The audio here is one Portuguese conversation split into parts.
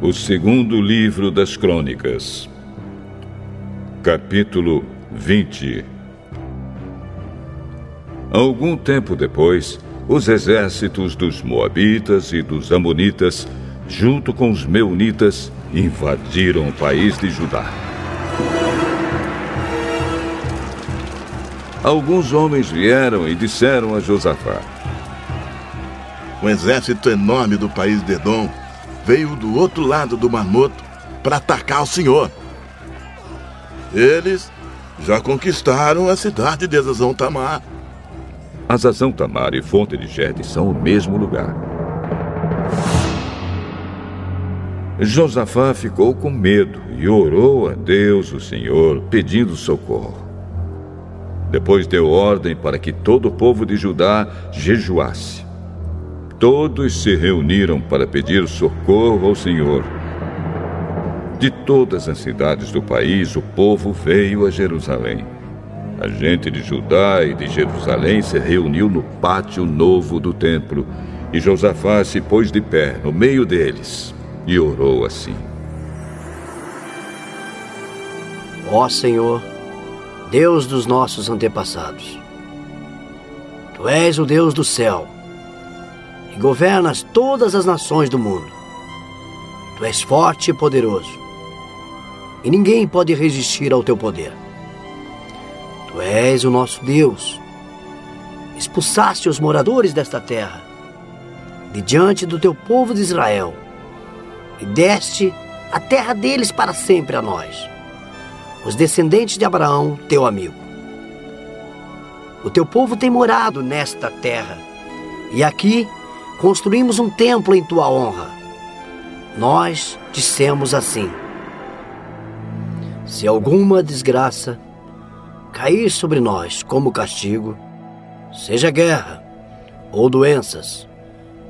O segundo livro das Crônicas, capítulo 20. Algum tempo depois, os exércitos dos Moabitas e dos Amonitas, junto com os Meunitas, invadiram o país de Judá. Alguns homens vieram e disseram a Josafá: um exército enorme do país de Edom veio do outro lado do Mar Morto para atacar o Senhor. Eles já conquistaram a cidade de Hazazão Tamar. Hazazão Tamar e Fonte de Gede são o mesmo lugar. Josafá ficou com medo e orou a Deus, o Senhor, pedindo socorro. Depois deu ordem para que todo o povo de Judá jejuasse. Todos se reuniram para pedir socorro ao Senhor. De todas as cidades do país, o povo veio a Jerusalém. A gente de Judá e de Jerusalém se reuniu no pátio novo do templo, e Josafá se pôs de pé no meio deles e orou assim: Ó Senhor, Deus dos nossos antepassados, Tu és o Deus do céu e governas todas as nações do mundo. Tu és forte e poderoso, e ninguém pode resistir ao Teu poder. Tu és o nosso Deus. Expulsaste os moradores desta terra de diante do Teu povo de Israel e deste a terra deles para sempre a nós, os descendentes de Abraão, Teu amigo. O Teu povo tem morado nesta terra, e aqui construímos um templo em Tua honra. Nós dissemos assim: se alguma desgraça cair sobre nós como castigo, seja guerra, ou doenças,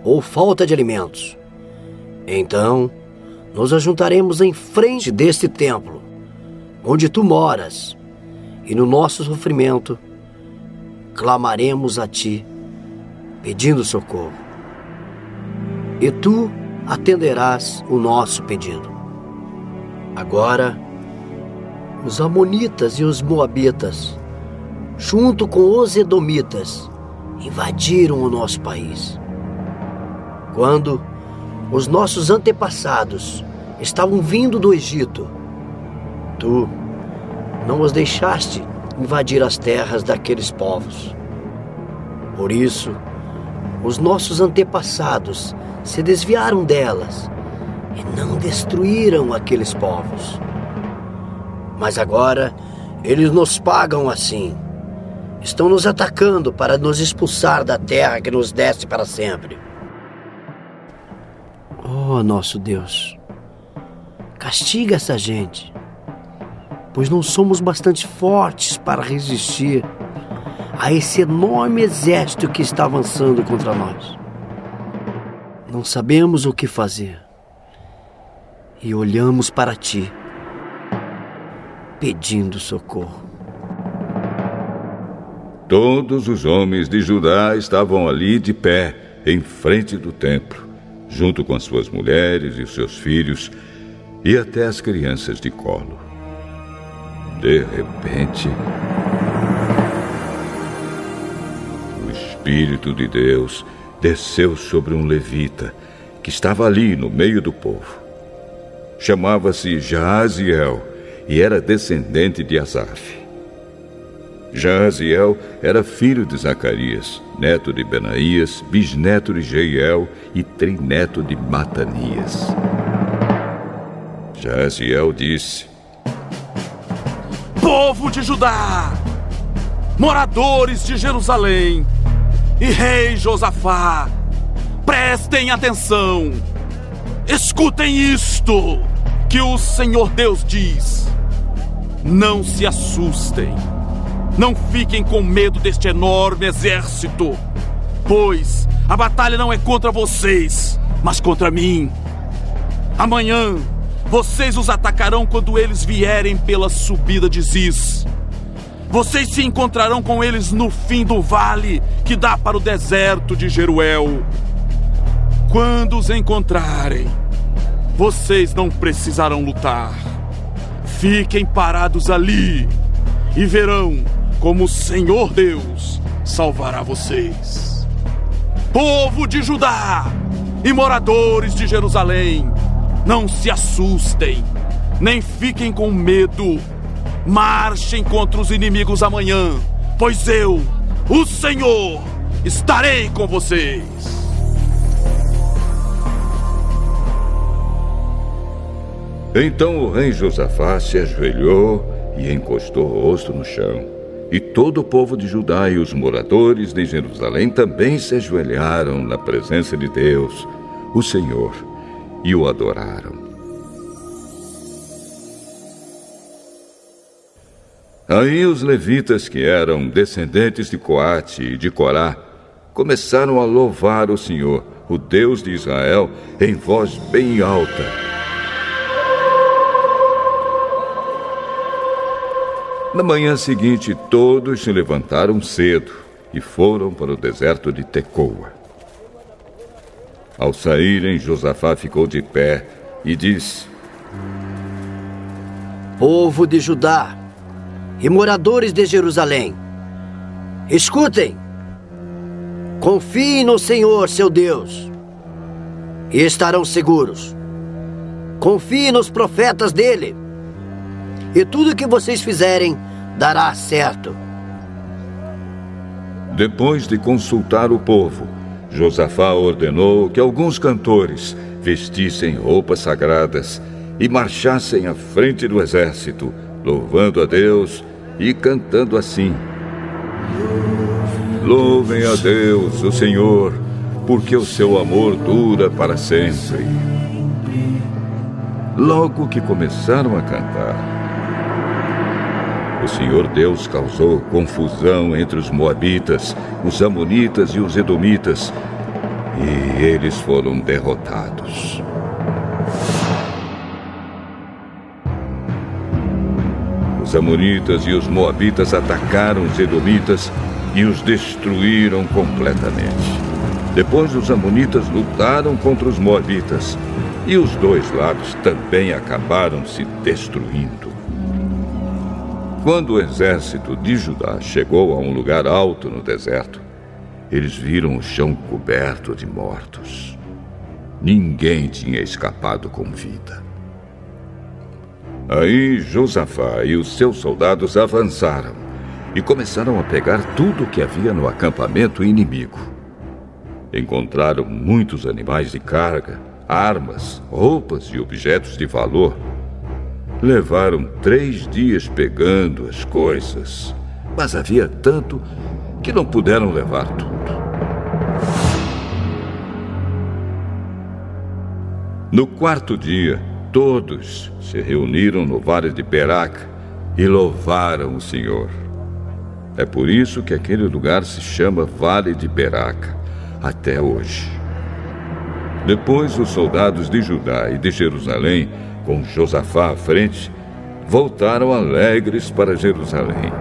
ou falta de alimentos, então nos ajuntaremos em frente deste templo, onde Tu moras, e no nosso sofrimento clamaremos a Ti, pedindo socorro. E Tu atenderás o nosso pedido. Agora, os Amonitas e os Moabitas, junto com os Edomitas, invadiram o nosso país. Quando os nossos antepassados estavam vindo do Egito, Tu não os deixaste invadir as terras daqueles povos. Por isso, os nossos antepassados se desviaram delas e não destruíram aqueles povos. Mas agora eles nos pagam assim. Estão nos atacando para nos expulsar da terra que nos deste para sempre. Oh, nosso Deus, castiga essa gente, pois não somos bastante fortes para resistir a esse enorme exército que está avançando contra nós. Não sabemos o que fazer e olhamos para Ti, pedindo socorro. Todos os homens de Judá estavam ali de pé, em frente do templo, junto com as suas mulheres e os seus filhos, e até as crianças de colo. De repente, o Espírito de Deus desceu sobre um levita que estava ali no meio do povo. Chamava-se Jaaziel e era descendente de Asaf. Jaaziel era filho de Zacarias, neto de Benaías, bisneto de Jeiel e trineto de Matanias. Jaaziel disse: Povo de Judá, moradores de Jerusalém e rei Josafá, prestem atenção, escutem isto que o Senhor Deus diz. Não se assustem, não fiquem com medo deste enorme exército, pois a batalha não é contra vocês, mas contra mim. Amanhã vocês os atacarão quando eles vierem pela subida de Ziz. Vocês se encontrarão com eles no fim do vale que dá para o deserto de Jeruel. Quando os encontrarem, vocês não precisarão lutar. Fiquem parados ali e verão como o Senhor Deus salvará vocês. Povo de Judá e moradores de Jerusalém, não se assustem, nem fiquem com medo. Marchem contra os inimigos amanhã, pois eu, o Senhor, estarei com vocês. Então o rei Josafá se ajoelhou e encostou o rosto no chão. E todo o povo de Judá e os moradores de Jerusalém também se ajoelharam na presença de Deus, o Senhor, e o adoraram. Aí os levitas, que eram descendentes de Coate e de Corá, começaram a louvar o Senhor, o Deus de Israel, em voz bem alta. Na manhã seguinte, todos se levantaram cedo e foram para o deserto de Tecoa. Ao saírem, Josafá ficou de pé e disse: Povo de Judá e moradores de Jerusalém, escutem! Confiem no Senhor, seu Deus, e estarão seguros. Confiem nos profetas dele, e tudo que vocês fizerem dará certo. Depois de consultar o povo, Josafá ordenou que alguns cantores vestissem roupas sagradas e marchassem à frente do exército, louvando a Deus e cantando assim: Louvem a Deus, o Senhor, porque o seu amor dura para sempre. Logo que começaram a cantar, o Senhor Deus causou confusão entre os moabitas, os amonitas e os edomitas, e eles foram derrotados. Os amonitas e os moabitas atacaram os edomitas e os destruíram completamente. Depois os amonitas lutaram contra os moabitas, e os dois lados também acabaram se destruindo. Quando o exército de Judá chegou a um lugar alto no deserto, eles viram o chão coberto de mortos. Ninguém tinha escapado com vida. Aí Josafá e os seus soldados avançaram e começaram a pegar tudo o que havia no acampamento inimigo. Encontraram muitos animais de carga, armas, roupas e objetos de valor. Levaram 3 dias pegando as coisas, mas havia tanto que não puderam levar tudo. No 4º dia, todos se reuniram no vale de Beraca e louvaram o Senhor. É por isso que aquele lugar se chama Vale de Beraca, até hoje. Depois, os soldados de Judá e de Jerusalém, com Josafá à frente, voltaram alegres para Jerusalém.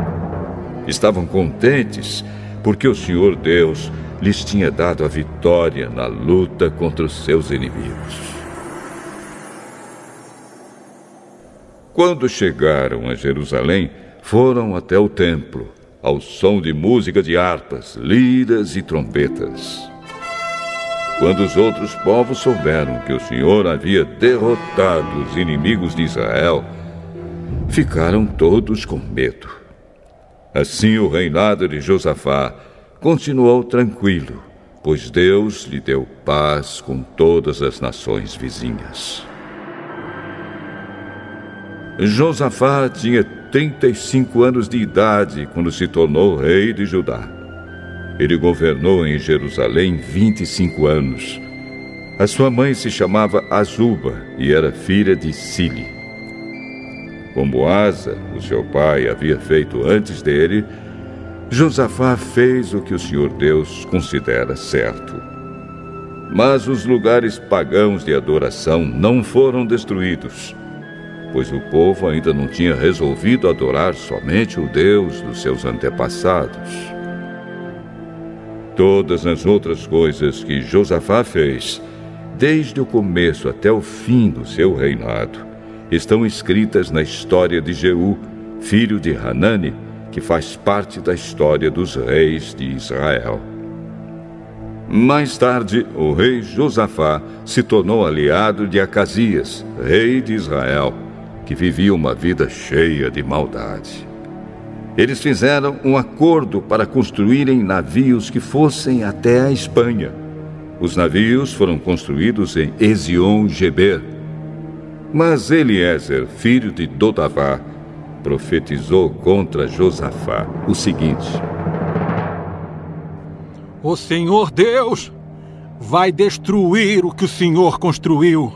Estavam contentes porque o Senhor Deus lhes tinha dado a vitória na luta contra os seus inimigos. Quando chegaram a Jerusalém, foram até o templo, ao som de música de harpas, liras e trombetas. Quando os outros povos souberam que o Senhor havia derrotado os inimigos de Israel, ficaram todos com medo. Assim o reinado de Josafá continuou tranquilo, pois Deus lhe deu paz com todas as nações vizinhas. Josafá tinha 35 anos de idade quando se tornou rei de Judá. Ele governou em Jerusalém 25 anos. A sua mãe se chamava Azuba e era filha de Sili. Como Asa, o seu pai, havia feito antes dele, Josafá fez o que o Senhor Deus considera certo. Mas os lugares pagãos de adoração não foram destruídos, pois o povo ainda não tinha resolvido adorar somente o Deus dos seus antepassados. Todas as outras coisas que Josafá fez, desde o começo até o fim do seu reinado, estão escritas na história de Jeú, filho de Hanani, que faz parte da história dos reis de Israel. Mais tarde, o rei Josafá se tornou aliado de Acasias, rei de Israel, que vivia uma vida cheia de maldade. Eles fizeram um acordo para construírem navios que fossem até a Espanha. Os navios foram construídos em Ezion-Geber. Mas Eliezer, filho de Dodavá, profetizou contra Josafá o seguinte: O Senhor Deus vai destruir o que o Senhor construiu,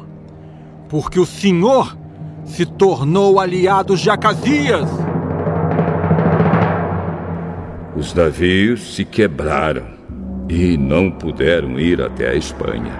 porque o Senhor se tornou aliado de Acasias. Os navios se quebraram e não puderam ir até a Espanha.